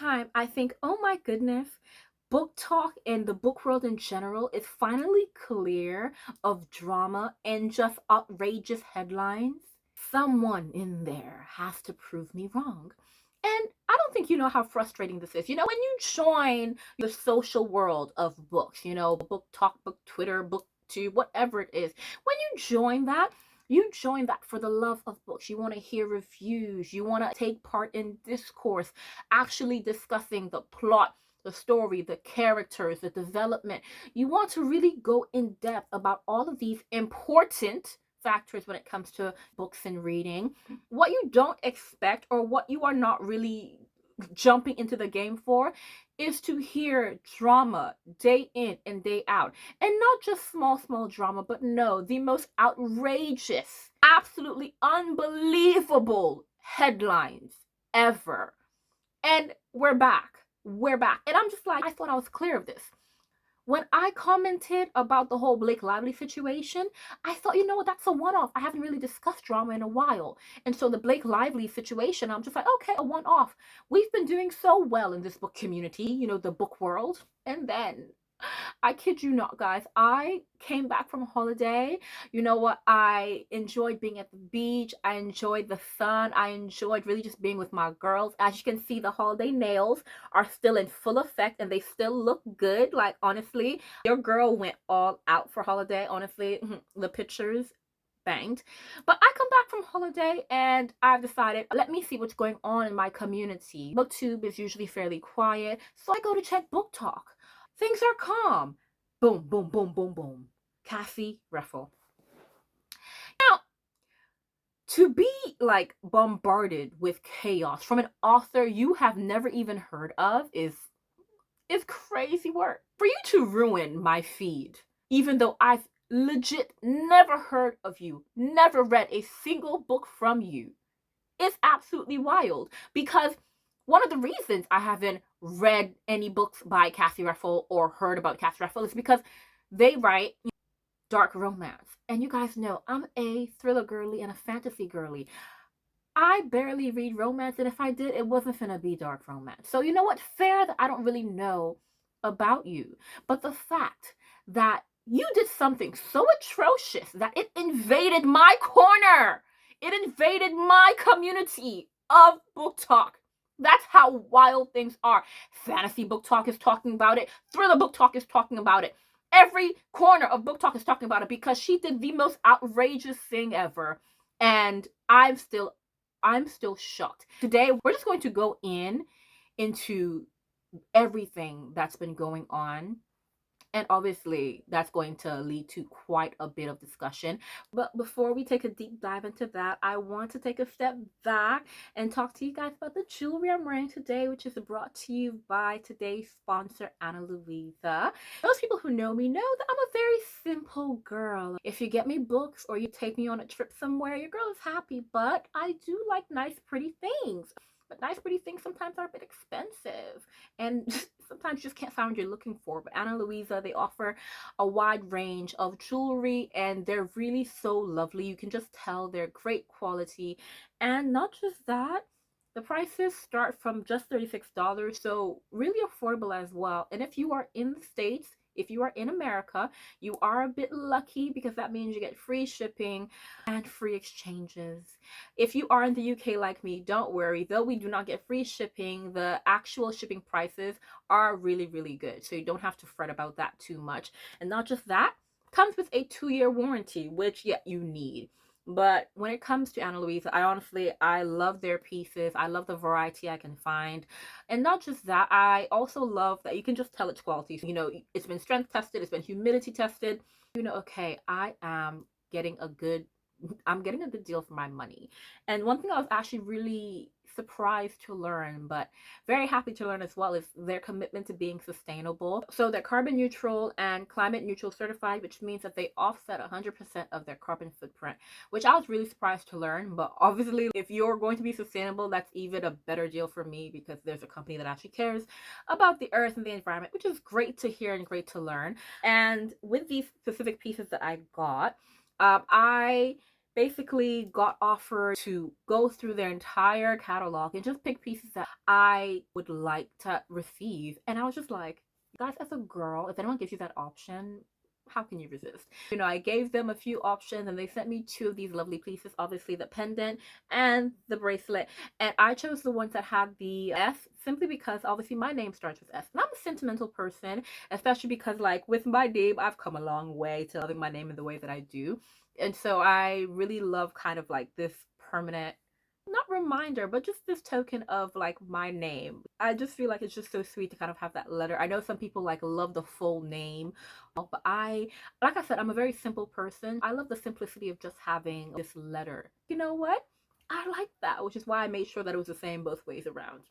time, I think, oh my goodness, book talk and the book world in general is finally clear of drama and just outrageous headlines. Someone in there has to prove me wrong. And I don't think you know how frustrating this is. When you join the social world of books, book talk, book Twitter, book tube, whatever it is, when you join that for the love of books. You want to hear reviews, you want to take part in discourse, actually discussing the plot, the story, the characters, the development. You want to really go in depth about all of these important factors when it comes to books and reading. What you don't expect, or what you are not really jumping into the game for, is to hear drama day in and day out. And not just small drama, but no, the most outrageous, absolutely unbelievable headlines ever. And we're back. We're back. And I'm just like, I thought I was clear of this. When I commented about the whole Blake Lively situation, I thought, you know what, that's a one-off. I haven't really discussed drama in a while. And so the Blake Lively situation, I'm just like, okay, a one-off. We've been doing so well in this book community, the book world. And then, I kid you not, guys, I came back from holiday. You know what? I enjoyed being at the beach. I enjoyed the sun. I enjoyed really just being with my girls. As you can see, the holiday nails are still in full effect and they still look good. Like, honestly, your girl went all out for holiday. Honestly, the pictures banged. But I come back from holiday and I've decided, let me see what's going on in my community. Booktube is usually fairly quiet, so I go to check Book Talk. Things are calm. Boom, boom, boom, boom, boom. Cassie Reffel. Now, to be like bombarded with chaos from an author you have never even heard of is crazy work. For you to ruin my feed, even though I've legit never heard of you, never read a single book from you, is absolutely wild. Because one of the reasons I haven't read any books by Cassie Reffel or heard about Cassie Reffel is because they write dark romance. And you guys know I'm a thriller girly and a fantasy girly. I barely read romance, and if I did, it wasn't gonna be dark romance. So you know what? Fair that I don't really know about you. But the fact that you did something so atrocious that it invaded my corner, it invaded my community of book talk. That's how wild things are. Fantasy book talk is talking about it. Thriller book talk is talking about it. Every corner of book talk is talking about it because she did the most outrageous thing ever. And I'm still shocked. Today, we're just going to go into everything that's been going on. And obviously, that's going to lead to quite a bit of discussion. But before we take a deep dive into that, I want to take a step back and talk to you guys about the jewelry I'm wearing today, which is brought to you by today's sponsor, Ana Luisa. Those people who know me know that I'm a very simple girl. If you get me books or you take me on a trip somewhere, your girl is happy. But I do like nice, pretty things. But nice, pretty things sometimes are a bit expensive. And sometimes you just can't find what you're looking for. But Ana Luisa, they offer a wide range of jewelry and they're really so lovely. You can just tell they're great quality. And not just that, the prices start from just $36, so really affordable as well. And if you are in the States, if you are in America, you are a bit lucky because that means you get free shipping and free exchanges. If you are in the UK like me, don't worry. Though we do not get free shipping, the actual shipping prices are really, really good. So you don't have to fret about that too much. And not just that, comes with a 2-year warranty, which, yeah, you need. But when it comes to Ana Luisa, I love their pieces. I love the variety I can find. And not just that, I also love that you can just tell it's quality. It's been strength tested, it's been humidity tested. Okay, I'm getting a good deal for my money. And one thing I was actually really surprised to learn, but very happy to learn as well, is their commitment to being sustainable. So they're carbon neutral and climate neutral certified, which means that they offset 100% of their carbon footprint, which I was really surprised to learn. But obviously, if you're going to be sustainable, that's even a better deal for me because there's a company that actually cares about the earth and the environment, which is great to hear and great to learn. And with these specific pieces that I got, I basically got offered to go through their entire catalog and just pick pieces that I would like to receive. And I was just like, guys, as a girl, if anyone gives you that option, how can you resist? You know, I gave them a few options and they sent me two of these lovely pieces, obviously the pendant and the bracelet. And I chose the ones that had the S simply because obviously my name starts with S. And I'm a sentimental person, especially because like with my name, I've come a long way to loving my name in the way that I do. And so I really love kind of like this permanent, not reminder, but just this token of like my name. I just feel like it's just so sweet to kind of have that letter. I know some people like love the full name, but like I said, I'm a very simple person. I love the simplicity of just having this letter. You know what? I like that, which is why I made sure that it was the same both ways around.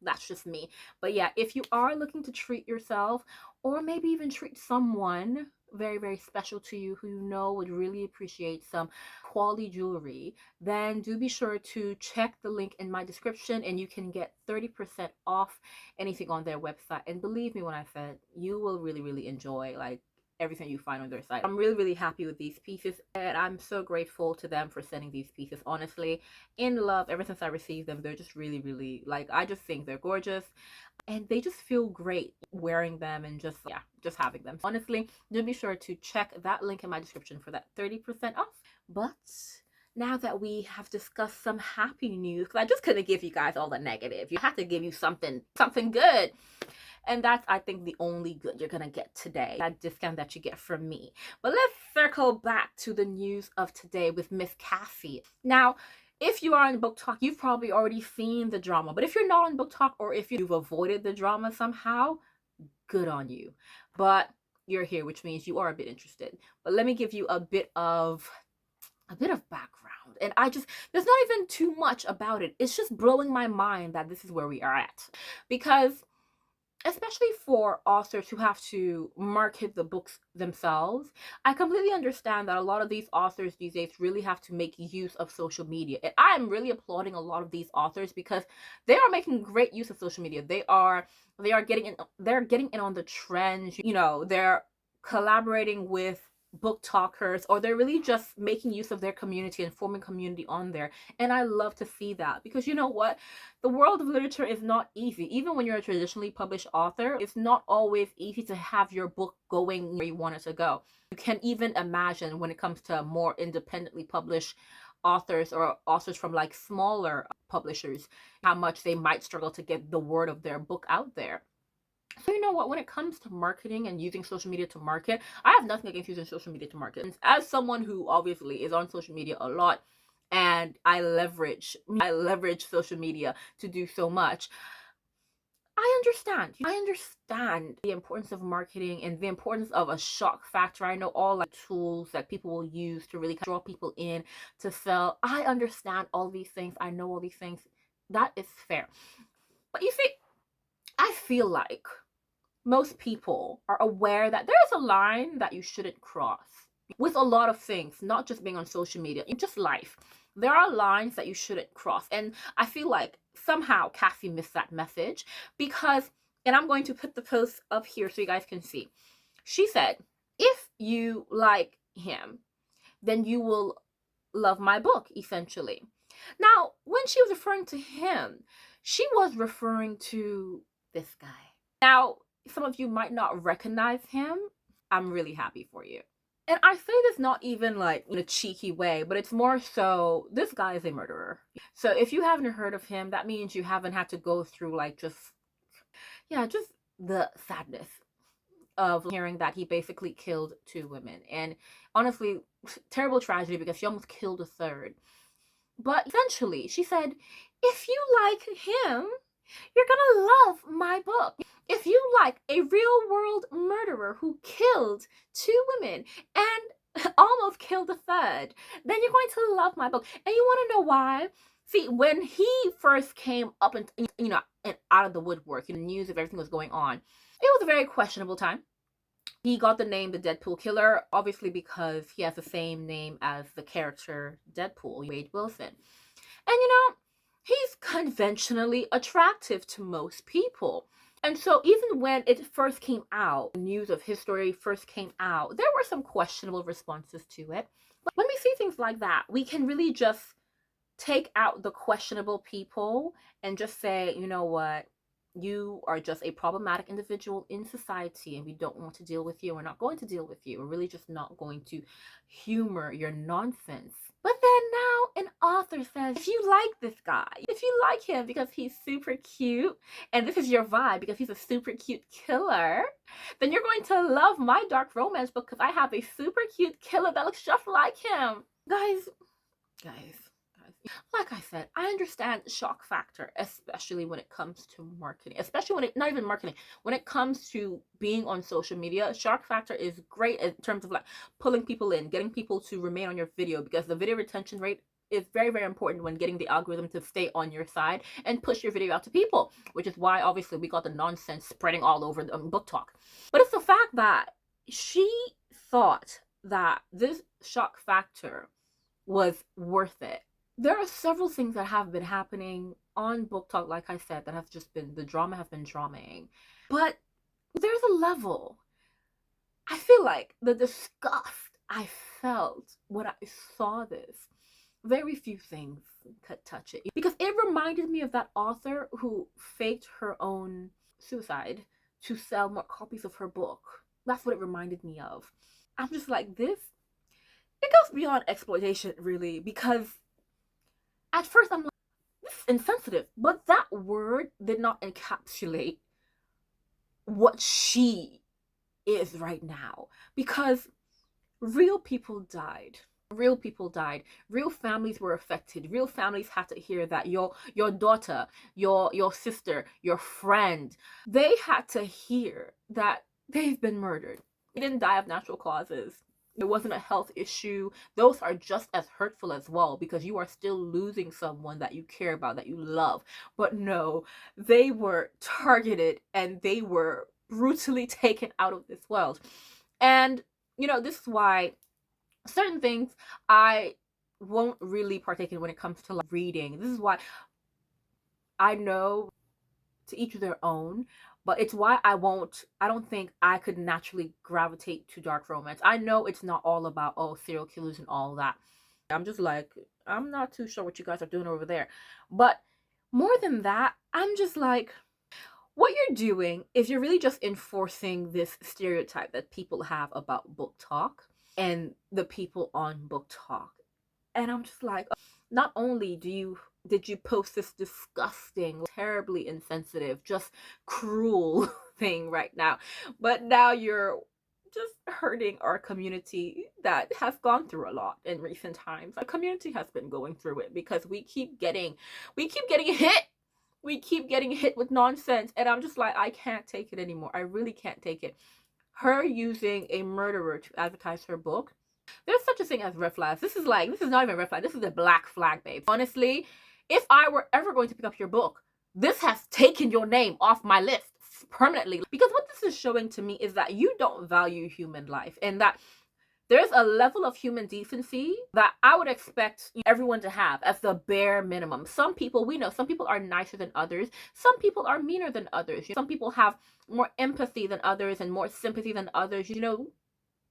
That's just me. But yeah, if you are looking to treat yourself or maybe even treat someone very, very special to you who you know would really appreciate some quality jewelry, then do be sure to check the link in my description and you can get 30% off anything on their website. And believe me when I said, you will really, really enjoy like everything you find on their site. I'm really, really happy with these pieces and I'm so grateful to them for sending these pieces. Honestly, in love ever since I received them. They're just really, really like, I just think they're gorgeous and they just feel great wearing them and just, yeah, just having them. Honestly, do be sure to check that link in my description for that 30% off. But now that we have discussed some happy news, because I just couldn't give you guys all the negative, you have to give you something good. And that's, I think, the only good you're gonna get today, that discount that you get from me. But let's circle back to the news of today with Miss Cassie. Now, if you are on BookTok, you've probably already seen the drama. But if you're not on BookTok, or if you've avoided the drama somehow, good on you. But you're here, which means you are a bit interested. But let me give you a bit of background. And there's not even too much about it. It's just blowing my mind that this is where we are at. Because especially for authors who have to market the books themselves, I completely understand that a lot of these authors these days really have to make use of social media. And I am really applauding a lot of these authors because they are making great use of social media. They're getting in on the trends, you know, they're collaborating with book talkers, or they're really just making use of their community and forming community on there. And I love to see that because you know what, the world of literature is not easy. Even when you're a traditionally published author, it's not always easy to have your book going where you want it to go. You can even imagine when it comes to more independently published authors or authors from like smaller publishers, how much they might struggle to get the word of their book out there. So you know what, when it comes to marketing and using social media to market, I have nothing against using social media to market. As someone who obviously is on social media a lot and I leverage social media to do so much, I understand the importance of marketing and the importance of a shock factor. I know all like tools that people will use to really draw people in to sell. I understand all these things. I know all these things. That is fair. But you see, I feel like most people are aware that there is a line that you shouldn't cross with a lot of things, not just being on social media, just life. There are lines that you shouldn't cross. And I feel like somehow Cassie missed that message because, and I'm going to put the post up here so you guys can see. She said, if you like him, then you will love my book, essentially. Now, when she was referring to him, she was referring to this guy. Now, some of you might not recognize him. I'm really happy for you. And I say this not even like in a cheeky way, but it's more so this guy is a murderer. So if you haven't heard of him, that means you haven't had to go through like just the sadness of hearing that he basically killed 2 women. And honestly, terrible tragedy because she almost killed a third. But essentially, she said, if you like him, you're gonna love my book. If you like a real world murderer who killed 2 women and almost killed a third, then you're going to love my book. And you want to know why? See, when he first came up and and out of the woodwork, news of everything was going on, it was a very questionable time. He got the name the Deadpool Killer, obviously because he has the same name as the character Deadpool, Wade Wilson. And he's conventionally attractive to most people. And so even when it first came out, news of his story first came out, there were some questionable responses to it. But when we see things like that, we can really just take out the questionable people and just say, you know what, you are just a problematic individual in society and we don't want to deal with you. We're not going to deal with you. We're really just not going to humor your nonsense. But then now an author says, if you like this guy, if you like him because he's super cute, and this is your vibe because he's a super cute killer, then you're going to love my dark romance book because I have a super cute killer that looks just like him. Guys, like I said, I understand shock factor, especially when it comes to marketing, especially when it, not even marketing, when it comes to being on social media. Shock factor is great in terms of like pulling people in, getting people to remain on your video, because the video retention rate is very, very important when getting the algorithm to stay on your side and push your video out to people, which is why obviously we got the nonsense spreading all over the BookTok. But it's the fact that she thought that this shock factor was worth it. There are several things that have been happening on BookTok, like I said, that have just been, the drama have been dramaing. But there's a level. I feel like the disgust I felt when I saw this, very few things could touch it. Because it reminded me of that author who faked her own suicide to sell more copies of her book. That's what it reminded me of. I'm just like, this, it goes beyond exploitation, really, because at first I'm like, this is insensitive, but that word did not encapsulate what she is right now, because real people died. Real people died. Real families were affected. Real families had to hear that your daughter, your sister, your friend, they had to hear that they've been murdered. They didn't die of natural causes. It wasn't a health issue. Those are just as hurtful as well, because you are still losing someone that you care about, that you love. But no, they were targeted and they were brutally taken out of this world. And, you know, this is why certain things I won't really partake in when it comes to like reading. This is why I know, to each their own, but it's why I don't think I could naturally gravitate to dark romance. I know it's not all about, oh, serial killers and all that. I'm just like, I'm not too sure what you guys are doing over there. But more than that, I'm just like, what you're doing is you're really just enforcing this stereotype that people have about BookTok and the people on BookTok. And I'm just like, not only did you post this disgusting, terribly insensitive, just cruel thing right now, but now you're just hurting our community that has gone through a lot in recent times. Our community has been going through it because we keep getting hit. We keep getting hit with nonsense, and I'm just like, I can't take it anymore. I really can't take it. Her using a murderer to advertise her book. There's such a thing as red flags. This is not even red flag. This is a black flag, babe. Honestly, if I were ever going to pick up your book, this has taken your name off my list permanently. Because what this is showing to me is that you don't value human life, and that there's a level of human decency that I would expect everyone to have as the bare minimum. Some people, we know, some people are nicer than others. Some people are meaner than others. Some people have more empathy than others and more sympathy than others. You know,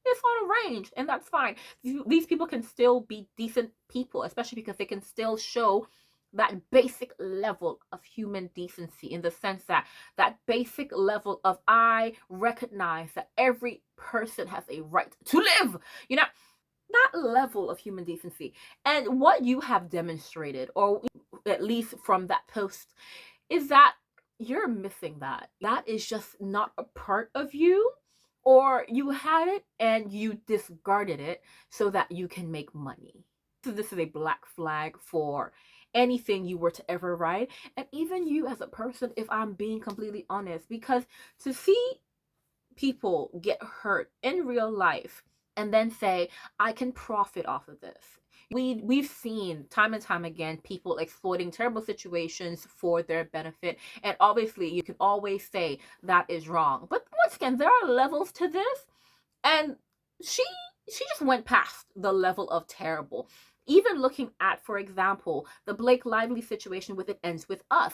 it's on a range, and that's fine. These people can still be decent people, especially because they can still show that basic level of human decency, in the sense that that basic level of, I recognize that every person has a right to live, you know, that level of human decency. And what you have demonstrated, or at least from that post, is that you're missing that. That is just not a part of you, or you had it and you discarded it so that you can make money. So this is a black flag for anything you were to ever write, and even you as a person, if I'm being completely honest, because to see people get hurt in real life and then say, I can profit off of this. We've seen time and time again people exploiting terrible situations for their benefit, and obviously you can always say that is wrong. But once again, there are levels to this, and she just went past the level of terrible. Even looking at, for example, the Blake Lively situation with It Ends With Us.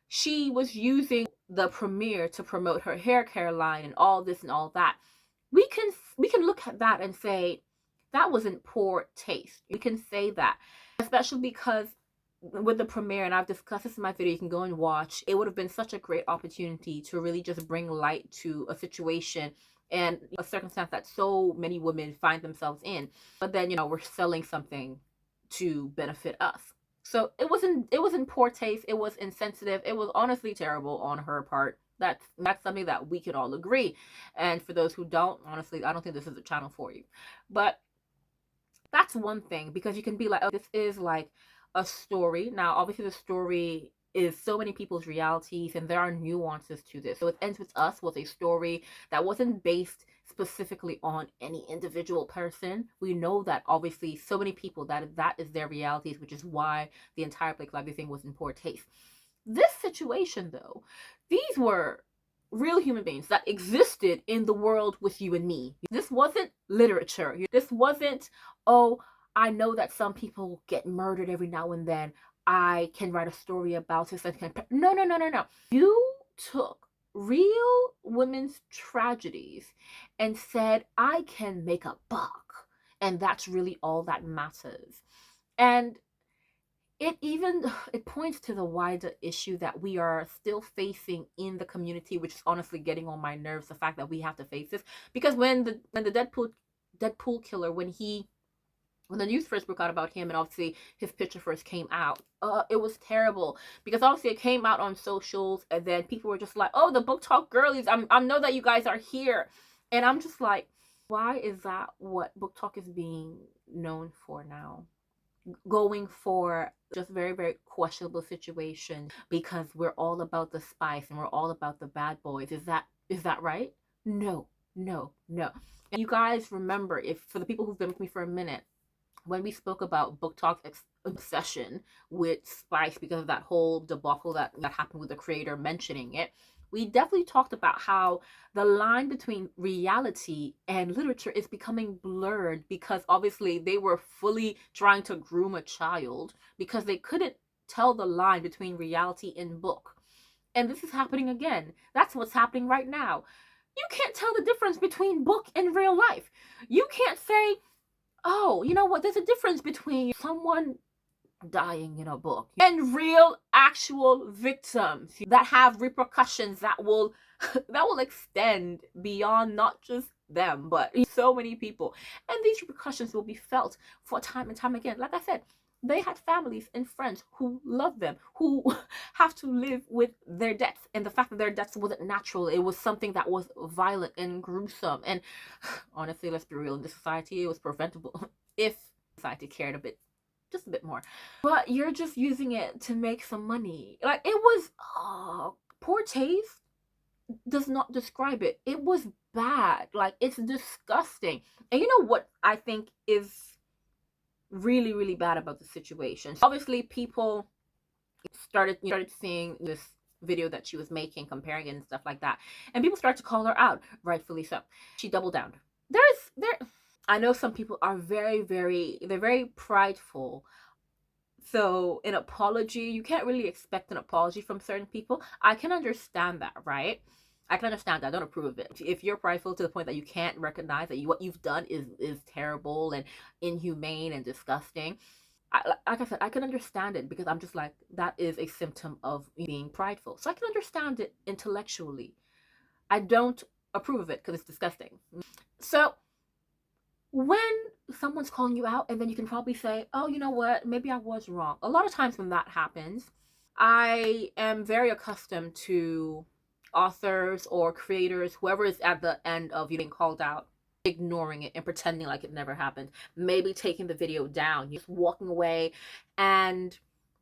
She was using the premiere to promote her hair care line and all this and all that, we can look at that and say that was in poor taste. We can say that, especially because with the premiere, and I've discussed this in my video, you can go and watch, it would have been such a great opportunity to really just bring light to a situation and a circumstance that so many women find themselves in. But then, we're selling something to benefit us. So it was in poor taste, it was insensitive, it was honestly terrible on her part. That's something that we could all agree. And for those who don't, honestly, I don't think this is a channel for you. But that's one thing, because you can be like, oh, this is like a story. Now, obviously, the story is so many people's realities, and there are nuances to this. So It Ends With Us was a story that wasn't based specifically on any individual person. We know that obviously so many people that is their realities, which is why the entire Blake Lively thing was in poor taste. This situation, though, these were real human beings that existed in the world with you and me. This wasn't literature. This wasn't, oh, I know that some people get murdered every now and then, I can write a story about this. No. You took real women's tragedies and said, I can make a buck, and that's really all that matters. And it points to the wider issue that we are still facing in the community, which is honestly getting on my nerves, the fact that we have to face this. Because when the Deadpool killer, when the news first broke out about him, and obviously his picture first came out, it was terrible, because obviously it came out on socials, and then people were just like, oh, the book talk girlies, I know that you guys are here. And I'm just like, why is that what book talk is being known for now? Going for just very, very questionable situations because we're all about the spice and we're all about the bad boys. Is that right? No. And you guys remember, if for the people who've been with me for a minute, when we spoke about book talk's obsession with spice because of that whole debacle that happened with the creator mentioning it, we definitely talked about how the line between reality and literature is becoming blurred, because obviously they were fully trying to groom a child because they couldn't tell the line between reality and book. And this is happening again. That's what's happening right now. You can't tell the difference between book and real life. You can't say, oh, you know what, there's a difference between someone dying in a book and real actual victims that have repercussions that will extend beyond not just them but so many people, and these repercussions will be felt for time and time again. Like I said, they had families and friends who love them, who have to live with their deaths, and the fact that their deaths wasn't natural, it was something that was violent and gruesome. And honestly, let's be real, in this society it was preventable if society cared just a bit more. But you're just using it to make some money. Like, it was poor taste does not describe it. It was bad. Like, it's disgusting. And you know what I think is really, really bad about the situation? Obviously, people started seeing this video that she was making, comparing it and stuff like that, and people started to call her out, rightfully so. She doubled down. I know some people are they're very prideful. So an apology, you can't really expect an apology from certain people. I can understand that, right? I can understand that. I don't approve of it. If you're prideful to the point that you can't recognize that what you've done is terrible and inhumane and disgusting, like I said, I can understand it, because I'm just like, that is a symptom of being prideful. So I can understand it intellectually. I don't approve of it because it's disgusting. So when someone's calling you out, and then you can probably say, oh, you know what, maybe I was wrong. A lot of times when that happens, I am very accustomed to authors or creators, whoever is at the end of you being called out, ignoring it and pretending like it never happened. Maybe taking the video down, just walking away and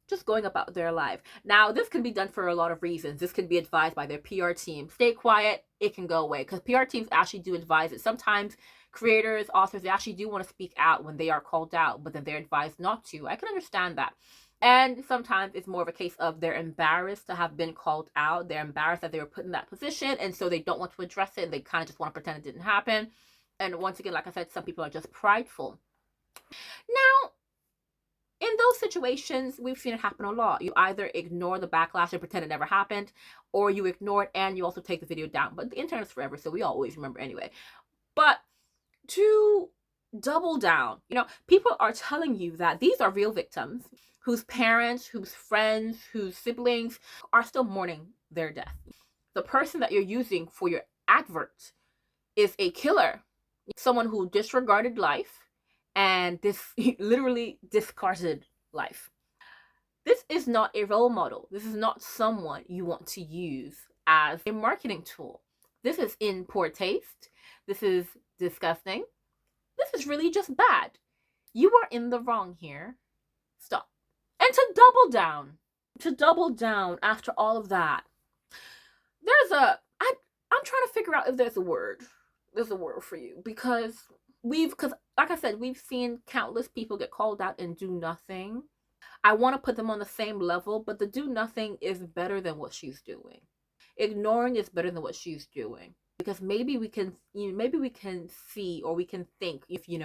just going about their life. Now, this can be done for a lot of reasons. This can be advised by their PR team. Stay quiet, it can go away, because PR teams actually do advise it. Sometimes creators, authors, they actually do want to speak out when they are called out, but then they're advised not to. I can understand that. And sometimes it's more of a case of they're embarrassed to have been called out. They're embarrassed that they were put in that position, and so they don't want to address it. They kind of just want to pretend it didn't happen. And once again, like I said, some people are just prideful. Now, In those situations, we've seen it happen a lot. You either ignore the backlash and pretend it never happened, or you ignore it and you also take the video down. But the internet's forever, so we always remember anyway. But to double down, people are telling you that these are real victims whose parents, whose friends, whose siblings are still mourning their death. The person that you're using for your advert is a killer, someone who disregarded life and literally discarded life. This is not a role model. This is not someone you want to use as a marketing tool. This is in poor taste. This is disgusting. This is really just bad. You are in the wrong here. Stop. And to double down after all of that, I'm trying to figure out if there's a word for you, because like I said, we've seen countless people get called out and do nothing. I want to put them on the same level, but the do nothing is better than what she's doing. Ignoring is better than what she's doing, because maybe we can see, or we can think, if you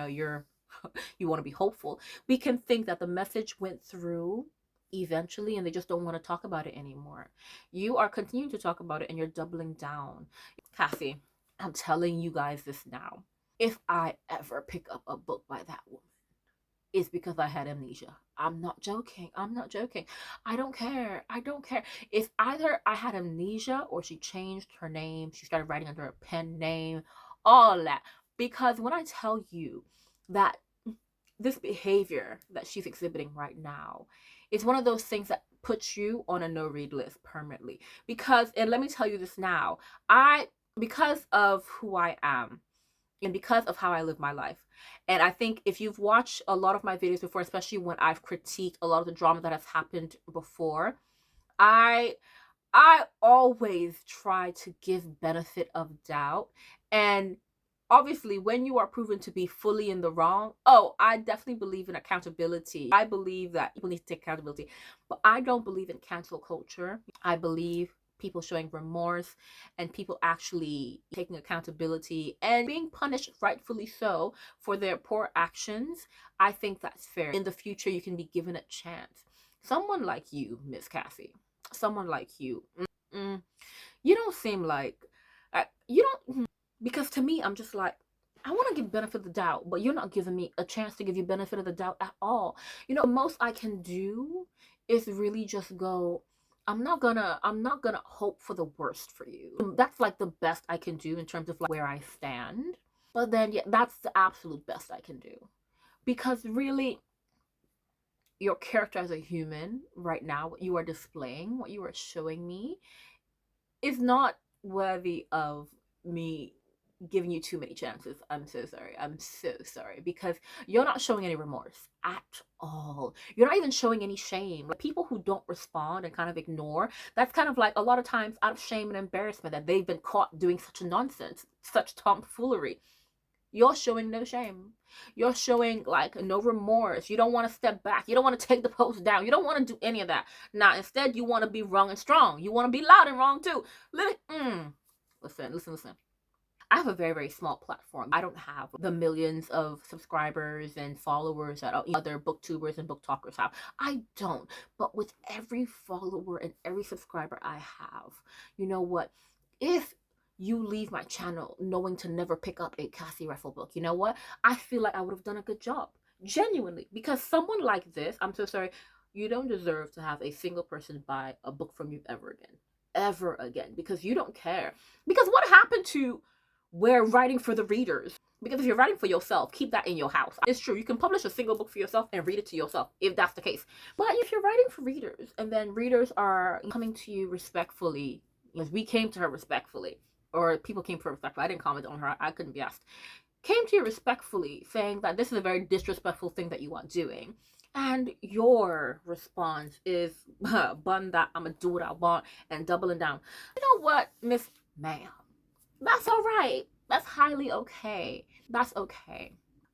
want to be hopeful, we can think that the message went through eventually and they just don't want to talk about it anymore. You are continuing to talk about it and you're doubling down. Cassie, I'm telling you guys this now. If I ever pick up a book by that woman, it's because I had amnesia. I'm not joking. I don't care. It's either I had amnesia or she changed her name. She started writing under a pen name, all that. Because when I tell you that this behavior that she's exhibiting right now is one of those things that puts you on a no-read list permanently. Because, and let me tell you this now, because of who I am, and because of how I live my life. And I think if you've watched a lot of my videos before, especially when I've critiqued a lot of the drama that has happened before, I always try to give benefit of doubt. And obviously, when you are proven to be fully in the wrong, I definitely believe in accountability. I believe that people need to take accountability. But I don't believe in cancel culture. I believe people showing remorse and people actually taking accountability and being punished, rightfully so, for their poor actions. I think that's fair. In the future, you can be given a chance. Someone like you, Miss Cassie, someone like you, you don't seem like, because to me, I'm just like, I want to give benefit of the doubt, but you're not giving me a chance to give you benefit of the doubt at all. The most I can do is really just go, I'm not gonna hope for the worst for you. That's like the best I can do in terms of like where I stand. But then, yeah, that's the absolute best I can do. Because really, your character as a human right now, what you are displaying, what you are showing me, is not worthy of me giving you too many chances. I'm so sorry, because you're not showing any remorse at all. You're not even showing any shame. Like, people who don't respond and kind of ignore, that's kind of like a lot of times out of shame and embarrassment that they've been caught doing such nonsense, such tomfoolery. You're showing no shame. You're showing like no remorse. You don't want to step back. You don't want to take the post down. You don't want to do any of that. Now, instead, you want to be wrong and strong. You want to be loud and wrong too. Listen. I have a very, very small platform. I don't have the millions of subscribers and followers that other booktubers and booktalkers have. I don't. But with every follower and every subscriber I have, you know what? If you leave my channel knowing to never pick up a Cassie Reffel book, you know what? I feel like I would have done a good job. Genuinely. Because someone like this, I'm so sorry, you don't deserve to have a single person buy a book from you ever again. Because you don't care. Because what happened to we're writing for the readers? Because if you're writing for yourself, keep that in your house. It's true, you can publish a single book for yourself and read it to yourself, if that's the case. But if you're writing for readers, and then readers are coming to you respectfully, because we came to her respectfully, or people came to her respectfully, I didn't comment on her, I couldn't be asked, came to you respectfully, saying that this is a very disrespectful thing that you are doing, and your response is, bun that, I'm gonna do what I want, and doubling down. You know what, Miss Ma'am? That's all right. That's highly okay. That's okay.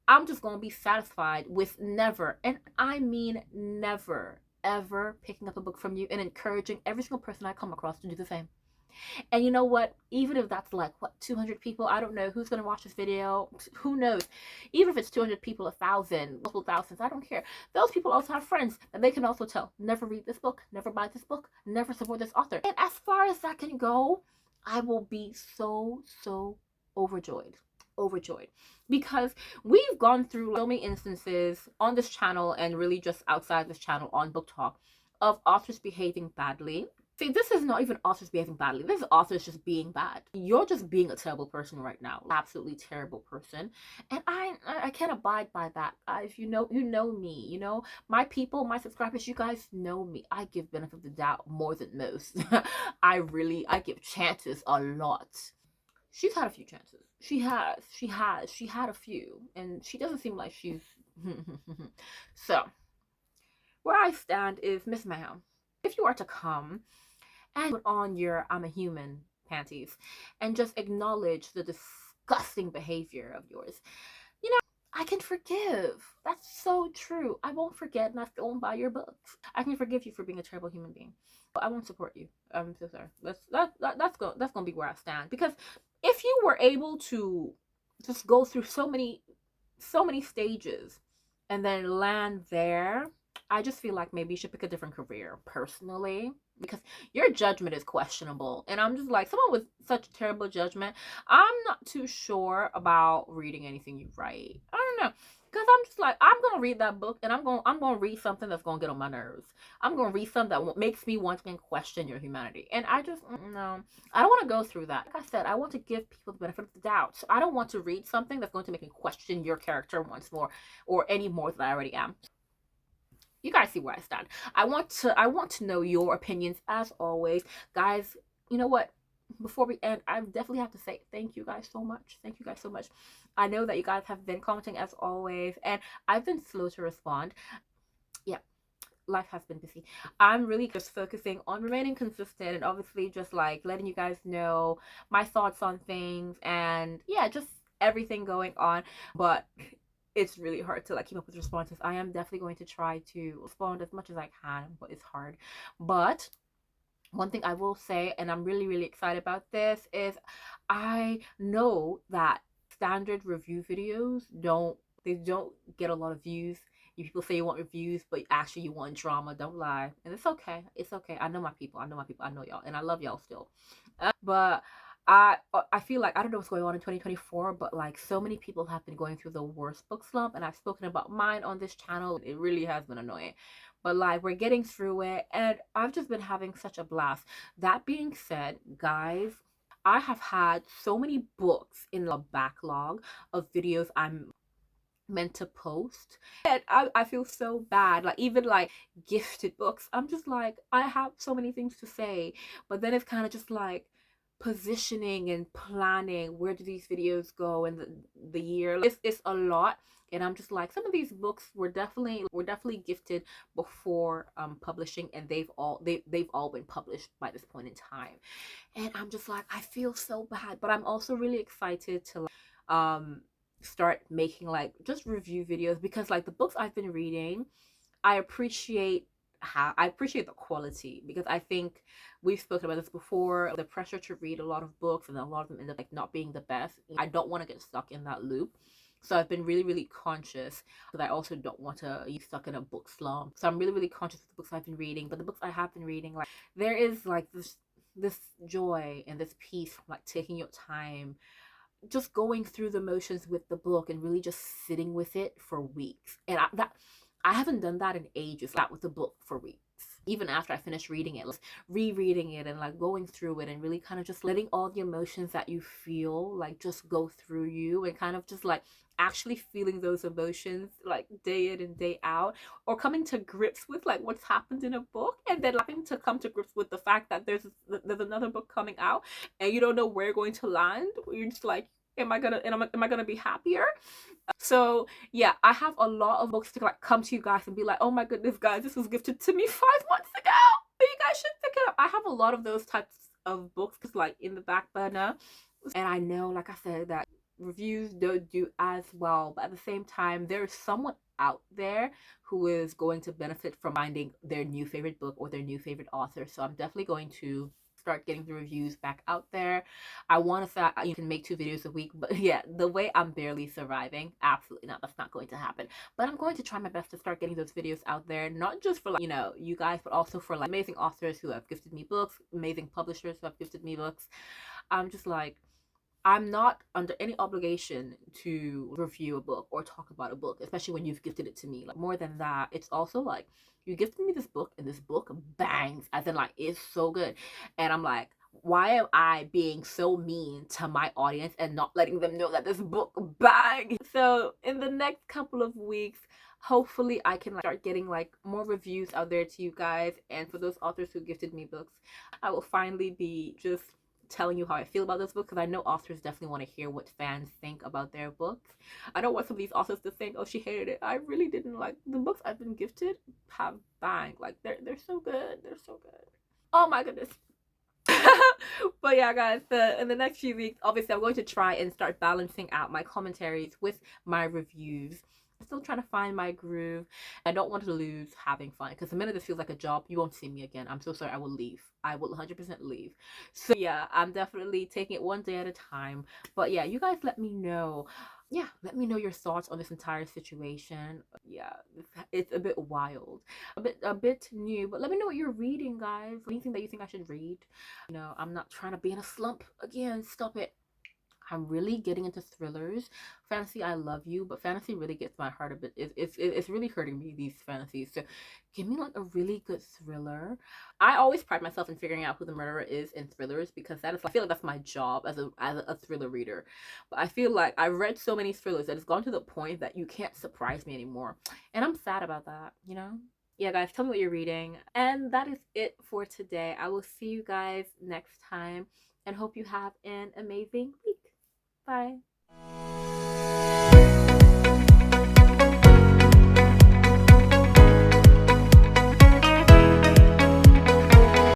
I'm just going to be satisfied with never, and I mean never, ever picking up a book from you and encouraging every single person I come across to do the same. And you know what? Even if that's like, what, 200 people, I don't know who's going to watch this video. Who knows? Even if it's 200 people, 1,000, multiple thousands, I don't care. Those people also have friends that they can also tell, never read this book, never buy this book, never support this author. And as far as that can go, I will be so, so overjoyed. Overjoyed. Because we've gone through so many instances on this channel and really just outside this channel on Book Talk of authors behaving badly. See, this is not even authors behaving badly. This is authors just being bad. You're just being a terrible person right now. Absolutely terrible person. And I can't abide by that. Guys, you know me, you know? My people, my subscribers, you guys know me. I give benefit of the doubt more than most. I give chances a lot. She's had a few chances. She had a few. And she doesn't seem like she's... So, where I stand is, Miss Ma'am, if you are to come and put on your I'm a human panties and just acknowledge the disgusting behavior of yours, you know, I can forgive. That's so true. I won't forget, and I still won't buy your books. I can forgive you for being a terrible human being, but I won't support you. I'm so sorry. That's gonna be where I stand. Because if you were able to just go through so many stages and then land there, I just feel like maybe you should pick a different career personally, because your judgment is questionable. And I'm just like, someone with such terrible judgment, I'm not too sure about reading anything you write. I don't know. Because I'm just like, I'm going to read that book and I'm going to read something that's going to get on my nerves. I'm going to read something that makes me want to question your humanity. And I just, no, I don't want to go through that. Like I said, I want to give people the benefit of the doubt. So I don't want to read something that's going to make me question your character once more, or any more than I already am. You guys see where I stand. I want to know your opinions as always. Guys, you know what? Before we end, I definitely have to say thank you guys so much. Thank you guys so much. I know that you guys have been commenting as always, and I've been slow to respond. Yeah, life has been busy. I'm really just focusing on remaining consistent and obviously just like letting you guys know my thoughts on things, and yeah, just everything going on. But it's really hard to like keep up with responses. I am definitely going to try to respond as much as I can, but it's hard. But one thing I will say, and I'm really excited about this, is I know that standard review videos don't get a lot of views. People say you want reviews, but actually you want drama. Don't lie. And it's okay. It's okay. I know my people. I know y'all, and I love y'all still. But I feel like, I don't know what's going on in 2024, but like so many people have been going through the worst book slump, and I've spoken about mine on this channel. It really has been annoying, but like we're getting through it, and I've just been having such a blast. That being said, guys, I have had so many books in the backlog of videos I'm meant to post, and I feel so bad. Like even like gifted books, I'm just like, I have so many things to say, but then it's kind of just like positioning and planning, where do these videos go in the year. It's a lot, and I'm just like, some of these books were definitely gifted before publishing, and they've all been published by this point in time, and I'm just like, I feel so bad. But I'm also really excited to like, start making like just review videos, because like the books I've been reading, I appreciate the quality, because I think we've spoken about this before, the pressure to read a lot of books, and a lot of them end up like not being the best. I don't want to get stuck in that loop. So I've been really conscious, but I also don't want to be stuck in a book slump. So I'm really conscious of the books I've been reading. But the books I have been reading, like there is like this joy and this peace from like taking your time, just going through the motions with the book, and really just sitting with it for weeks. And I haven't done that in ages, like with the book for weeks. Even after I finished reading it, like rereading it and like going through it, and really kind of just letting all the emotions that you feel like just go through you, and kind of just like actually feeling those emotions like day in and day out, or coming to grips with like what's happened in a book, and then having to come to grips with the fact that there's another book coming out, and you don't know where you're going to land. You're just like, am I gonna be happier? So yeah, I have a lot of books to like come to you guys and be like, oh my goodness guys, this was gifted to me 5 months ago, you guys should pick it up. I have a lot of those types of books like in the back burner, and I know, like I said, that reviews don't do as well, but at the same time, there's someone out there who is going to benefit from finding their new favorite book or their new favorite author. So I'm definitely going to start getting the reviews back out there. I want to say you can make 2 videos a week, but yeah, the way I'm barely surviving, absolutely not. That's not going to happen. But I'm going to try my best to start getting those videos out there, not just for, like, you know, you guys, but also for like amazing authors who have gifted me books, amazing publishers who have gifted me books. I'm just like, I'm not under any obligation to review a book or talk about a book, especially when you've gifted it to me. Like, more than that, it's also like, you gifted me this book and this book bangs, as in like it's so good. And I'm like, why am I being so mean to my audience and not letting them know that this book bangs? So in the next couple of weeks, hopefully I can like start getting like more reviews out there to you guys. And for those authors who gifted me books, I will finally be just telling you how I feel about this book, because I know authors definitely want to hear what fans think about their books. I don't want some of these authors to think, oh, she hated it. I really didn't. Like, the books I've been gifted have banged. Like, they're so good. They're so good. Oh my goodness. But yeah, guys, in the next few weeks, obviously I'm going to try and start balancing out my commentaries with my reviews. I'm still trying to find my groove. I don't want to lose having fun, because the minute this feels like a job, you won't see me again. I'm so sorry. I will leave. I will 100% leave. So yeah, I'm definitely taking it one day at a time. But yeah, you guys let me know. Yeah, let me know your thoughts on this entire situation. Yeah, it's a bit wild, a bit new, but let me know what you're reading, guys. Anything that you think I should read. You know, I'm not trying to be in a slump again. Stop it. I'm really getting into thrillers. Fantasy, I love you, but fantasy really gets my heart a bit. It's really hurting me, these fantasies. So give me like a really good thriller. I always pride myself in figuring out who the murderer is in thrillers, because that is, I feel like that's my job as a thriller reader. But I feel like I've read so many thrillers that it's gone to the point that you can't surprise me anymore. And I'm sad about that, you know? Yeah, guys, tell me what you're reading. And that is it for today. I will see you guys next time and hope you have an amazing week. Bye.